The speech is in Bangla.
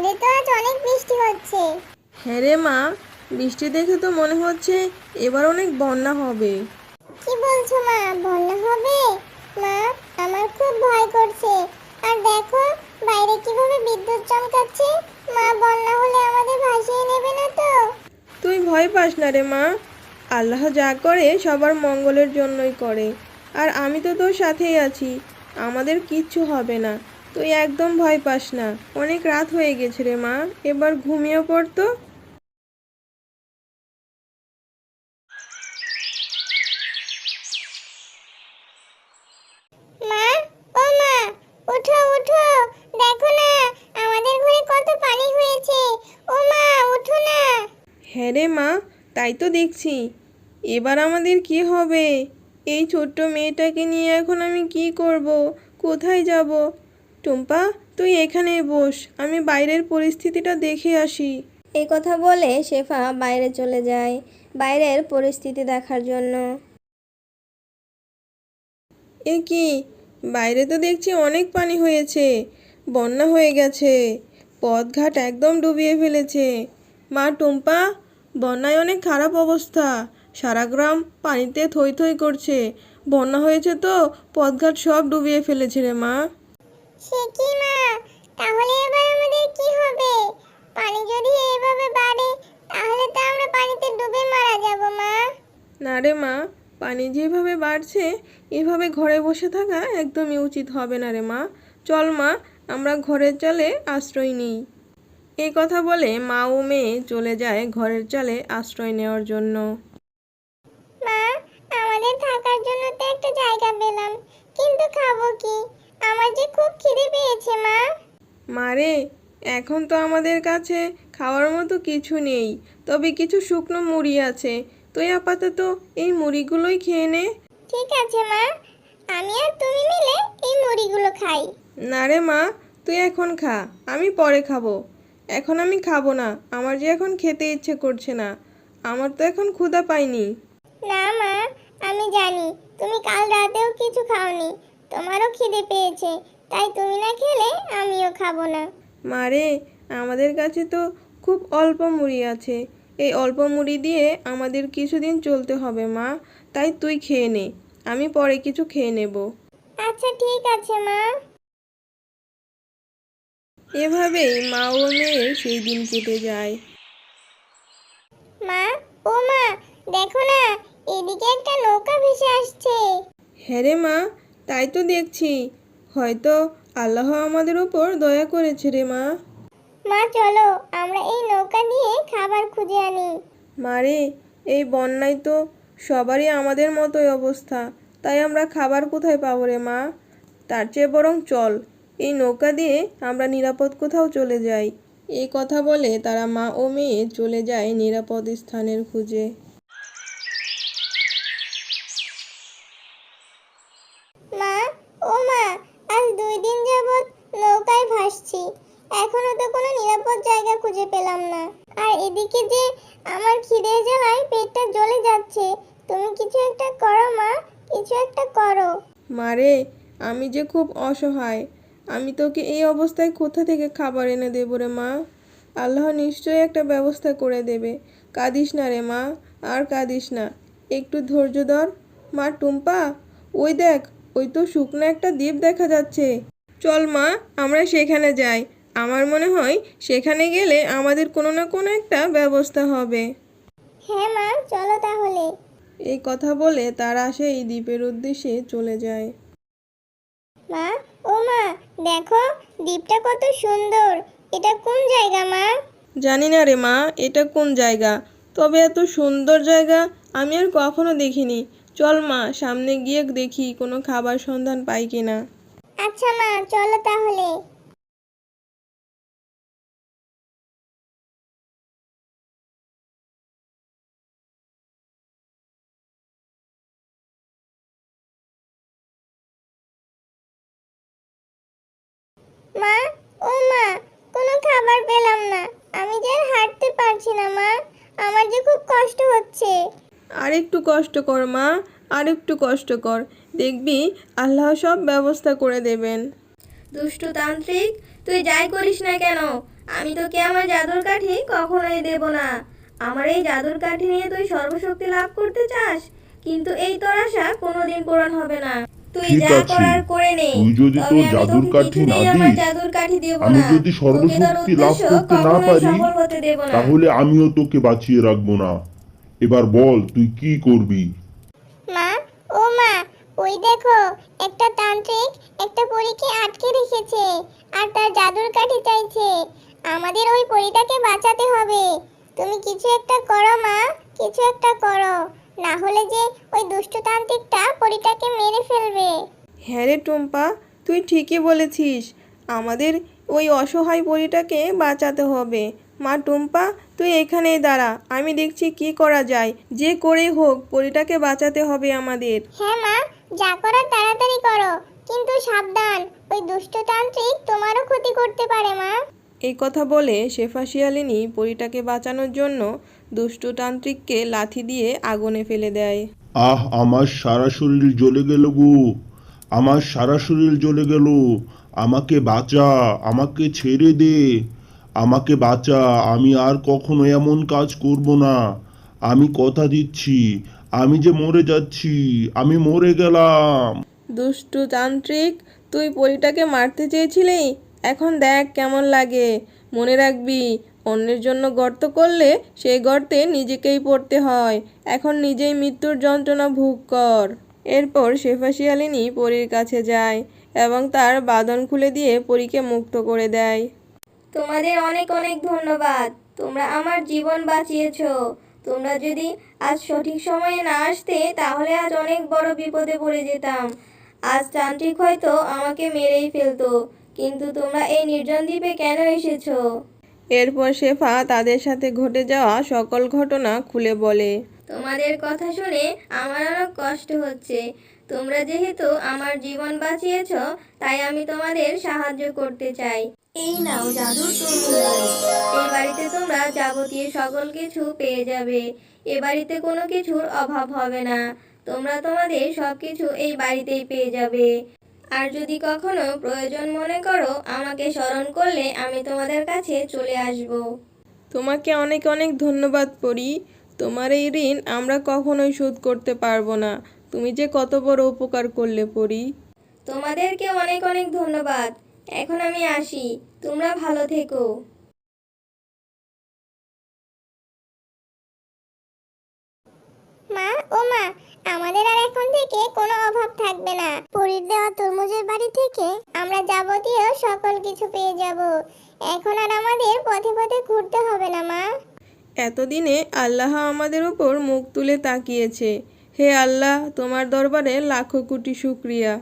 বাইরে তো আজ অনেক বৃষ্টি হচ্ছে। হ্যাঁ রে মা, বৃষ্টি দেখে তো মনে হচ্ছে এবার অনেক বন্যা হবে। কি বলছো মা, বন্যা হবে? মা, আমার খুব ভয় করছে। আর দেখো বাইরে কিভাবে বিদ্যুৎ চমকাচ্ছে। মা, বন্যা হলে আমাদের ভাসিয়ে নেবে না তো? তুই ভয় পাস না রে মা, আল্লাহ যা করে সবার মঙ্গলের জন্যই করে। আর আমি তো তোর সাথেই আছি, আমাদের কিচ্ছু হবে না। তুই একদম ভয় পাস না। অনেক রাত হয়ে গেছে রে মা, এবার ঘুমিয়ে পড়তো। মা, ও মা, ওঠো ওঠো, দেখো না আমাদের ঘরে কত পানি হয়েছে। ও মা, ওঠো না। হ্যাঁ রে মা, তাই তো দেখছি। এবার আমাদের কি হবে? এই ছোট্ট মেয়েটাকে নিয়ে এখন আমি কি করব? কোথায় যাব? টুম্পা, তুই এখানেই বস, আমি বাইরের পরিস্থিতিটা দেখে আসি। এই কথা বলে শেফা বাইরে চলে যায় বাইরের পরিস্থিতি দেখার জন্য। এ কি, বাইরে তো দেখছি অনেক পানি হয়েছে, বন্যা হয়ে গেছে, পথঘাট একদম ডুবিয়ে ফেলেছে। মা টুম্পা, বন্যায় অনেক খারাপ অবস্থা, সারা গ্রাম পানিতে থই থই করছে। বন্যা হয়েছে তো পথঘাট সব ডুবিয়ে ফেলেছে রে মা। সে কি মা, তাহলে এবার আমাদের কি হবে? পানি যদি এইভাবে বাড়ে তাহলে তো আমরা পানিতে ডুবে মারা যাব মা। না রে মা, পানি যেভাবে বাড়ছে এভাবে ঘরে বসে থাকা একদমই উচিত হবে না রে মা। চল মা, আমরা ঘরের চালে আশ্রয় নিই। এই কথা বলে মা ও মেয়ে চলে যায় ঘরের চালে আশ্রয় নেওয়ার জন্য। মা, আমাদের থাকার জন্য তো একটা জায়গা পেলাম, কিন্তু খাবো কি? আমার যে খুব খিদে পেয়েছে মা। মারে, এখন তো আমাদের কাছে খাওয়ার মতো কিছু নেই, তবে কিছু শুকনো মুড়ি আছে। তুই আপাতত এই মুড়িগুলোই খেয়ে নে। ঠিক আছে মা, আমি আর তুমি মিলে এই মুড়িগুলো খাই। না রে মা, তুই এখন খা, আমি পরে খাবো। এখন আমি খাবো না, আমার যে এখন খেতে ইচ্ছে করছে না। আমার তো এখন ক্ষুধা পাইনি। না মা, আমি জানি তুমি কাল রাতেও কিছু খাওনি, তোমারও খিদে পেয়েছে, তাই তুমি না খেলে আমিও খাবো না। মারে, আমাদের কাছে তো খুব অল্প মুড়ি আছে। এই অল্প মুড়ি দিয়ে আমাদের কিছুদিন চলতে হবে মা, তাই তুই খেয়ে নে, আমি পরে কিছু খেয়ে নেব। আচ্ছা ঠিক আছে মা। এভাবেই মা ও মেয়ের সেই দিন কেটে যায়। মা, ও মা, দেখো না এদিকে একটা নৌকা ভেসে আসছে। হ্যাঁ রে মা, তাই তো দেখছি। হয়তো আল্লাহ আমাদের ওপর দয়া করেছে রে মা। মা চলো আমরা এই নৌকা দিয়ে খাবার খুঁজে আনি। মারে, এই বন্যায় তো সবারই আমাদের মতোই অবস্থা, তাই আমরা খাবার কোথায় পাবো রে মা? তার চেয়ে বরং চল, এই নৌকা দিয়ে আমরা নিরাপদ কোথাও চলে যাই। এই কথা বলে তারা মা ও মেয়ে চলে যায় নিরাপদ স্থানের খুঁজে। মা, ও মা, আজ 2 দিন যাবত নৌকায় ভাসছি, এখনো তো কোনো নিরাপদ জায়গা খুঁজে পেলাম না। আর এদিকে যে আমার খিদে জ্বালায় পেটটা জ্বলে যাচ্ছে। তুমি কিছু একটা করো মা, কিছু একটা করো। মারে, আমি যে খুব অসহায়, আমি তোকে এই অবস্থায় কোথা থেকে খাবার এনে দেবো রে মা? আল্লাহ নিশ্চয়ই একটা ব্যবস্থা করে দেবে। কাঁদিস না রে মা, আর কাঁদিস না, একটু ধৈর্য ধর। মা টুম্পা, ওই দেখ, ওই তো শুকনো একটা দ্বীপ দেখা যাচ্ছে। চল মা, আমরা সেখানে যাই। আমার মনে হয় সেখানে গেলে আমাদের কোনো না কোনো একটা ব্যবস্থা হবে। হ্যাঁ মা, চলো তাহলে। এই কথা বলে তারা সেই দ্বীপের উদ্দেশ্যে চলে যায়। মা, ও মা, দেখো দ্বীপটা কত সুন্দর। এটা কোন জায়গা মা? জানি না রে মা, এটা কোন জায়গা, তবে এত সুন্দর জায়গা আমি আর কখনো দেখিনি। চল মা, সামনে গিয়ে দেখি কোনো খাবার সন্ধান পাই কিনা। আচ্ছা মা, চলো তাহলে। মা, ও মা, কোনো খাবার পেলাম না। আমি যে আর হাঁটতে পারছি না মা, আমার যে খুব কষ্ট হচ্ছে। আর একটু কষ্ট কর মা, আর একটু কষ্ট কর, দেখবি আল্লাহ সব ব্যবস্থা করে দেবেন। দুষ্টু তান্ত্রিক, তুই যাই করিস না কেন, আমি তোকে আমার জাদুর কাঠি কখনোই দেব না। আমার এই জাদুর কাঠি নিয়ে তুই সর্বশক্তি লাভ করতে চাস, কিন্তু এই তোর আশা কোনোদিন পূরণ হবে না। তুই ঠিক যা আছে, করার করে নে, তুই যদি তবে তোর আমি জাদুর তোকে কাঠি না কিছুতেই আমার দিস, জাদুর কাঠি দেব আমি না। যদি তোকে তোর সর্বশক্তি লাভ উদ্দেশ্য করতে না কখনোই পারি, সফল হতে দেব না। তাহলে আমিও তোকে বাঁচিয়ে রাখবো না। এবার বল তুই কি করবি? মা, ও মা, ওই দেখো, একটা তান্ত্রিক একটা পরীকে আটকে রেখেছে আর তার জাদুর কাঠি চাইছে। আমাদের ওই পরীটাকে বাঁচাতে হবে। তুমি কিছু একটা করো মা, কিছু একটা করো, না হলে যে ওই দুষ্ট তান্ত্রিকটা পরীটাকে মেরে ফেলবে। হ্যাঁ রে টুম্পা, তুই ঠিকই বলেছিস। আমাদের ওই অসহায় পরীটাকে বাঁচাতে হবে। মা টুম্পা, তুই এখানেই দাঁড়া, আমি দেখছি কি করা যায়। যে করেই হোক পরীটাকে বাঁচাতে হবে আমাদের। হ্যাঁ মা, যা করার তাড়াতাড়ি করো, কিন্তু সাবধান, ওই দুষ্ট তান্ত্রিক তোমারও ক্ষতি করতে পারে মা। এই কথা বলে শেফা শিয়ালিনী পরীটাকে বাঁচানোর জন্য দুষ্টু তান্ত্রিককে লাথি দিয়ে আগুনে ফেলে দেয়। আহ, আমার সারা শরীর জ্বলে গেল গো, আমার সারা শরীর জ্বলে গেল। আমাকে বাঁচা, আমাকে ছেড়ে দে, আমাকে বাঁচা। আমি আর কখনো এমন কাজ করব না। আমি কথা দিচ্ছি, আমি যে মরে যাচ্ছি, আমি মরে গেলাম। দুষ্টু তান্ত্রিক, তুই পরীটাকে মারতে চেয়েছিলি, এখন দেখ কেমন লাগে। মনে রাখবি, অন্যের জন্য গর্ত করলে সেই গর্তে নিজেকেই পড়তে হয়। এখন নিজেই মৃত্যুর যন্ত্রণা ভোগ কর। এরপর শেফা শিয়ালিনী পরীর কাছে যায় এবং তার বাঁধন খুলে দিয়ে পরীকে মুক্ত করে দেয়। তোমাদের অনেক অনেক ধন্যবাদ, তোমরা আমার জীবন বাঁচিয়েছো। তোমরা যদি আজ সঠিক সময়ে না আসতে, তাহলে আজ অনেক বড় বিপদে পড়ে যেতাম। আজ তান্ত্রিক হয়তো আমাকে মেরেই ফেলতো, কিন্তু তোমরা এই নির্জন দ্বীপে কেন এসেছো? এরপর শেফা তাদের সাথে ঘটে যাওয়া সকল ঘটনা খুলে বলে। তোমাদের কথা শুনে আমার অনেক কষ্ট হচ্ছে। তোমরা যেহেতু আমার জীবন বাঁচিয়েছো, তাই আমি তোমাদের সাহায্য করতে চাই। এই নাও জাদুর তরমুজ বাড়ি। এই বাড়িতে তোমরা যাবতীয় সকল কিছু পেয়ে যাবে। এ বাড়িতে কোনো কিছুর অভাব হবে না। তোমরা তোমাদের সবকিছু এই বাড়িতেই পেয়ে যাবে। আর যদি কখনো প্রয়োজন মনে করো, আমাকে স্মরণ করলে আমি তোমাদের কাছে চলে আসব। তোমাকে অনেক অনেক ধন্যবাদ পরী। তোমার এই ঋণ আমরা কখনোই শোধ করতে পারবো না। তুমি যে কত বড় উপকার করলে পরী। তোমাদেরকে অনেক অনেক ধন্যবাদ। এখন আমি আসি, তোমরা ভালো থেকো। মা, ও মা, আমাদের আর এখন থেকে কোনো অভাব থাকবে না। পরীর দেওয়া তরমুজের বাড়ি থেকে আমরা যাবতীয় সকল কিছু পেয়ে যাব। এখন আর আমাদের পথে পথে ঘুরতে হবে না মা। এতদিনে আল্লাহ আমাদের উপর মুখ তুলে তাকিয়েছে। হে আল্লাহ, তোমার দরবারে লাখো কোটি শুকরিয়া।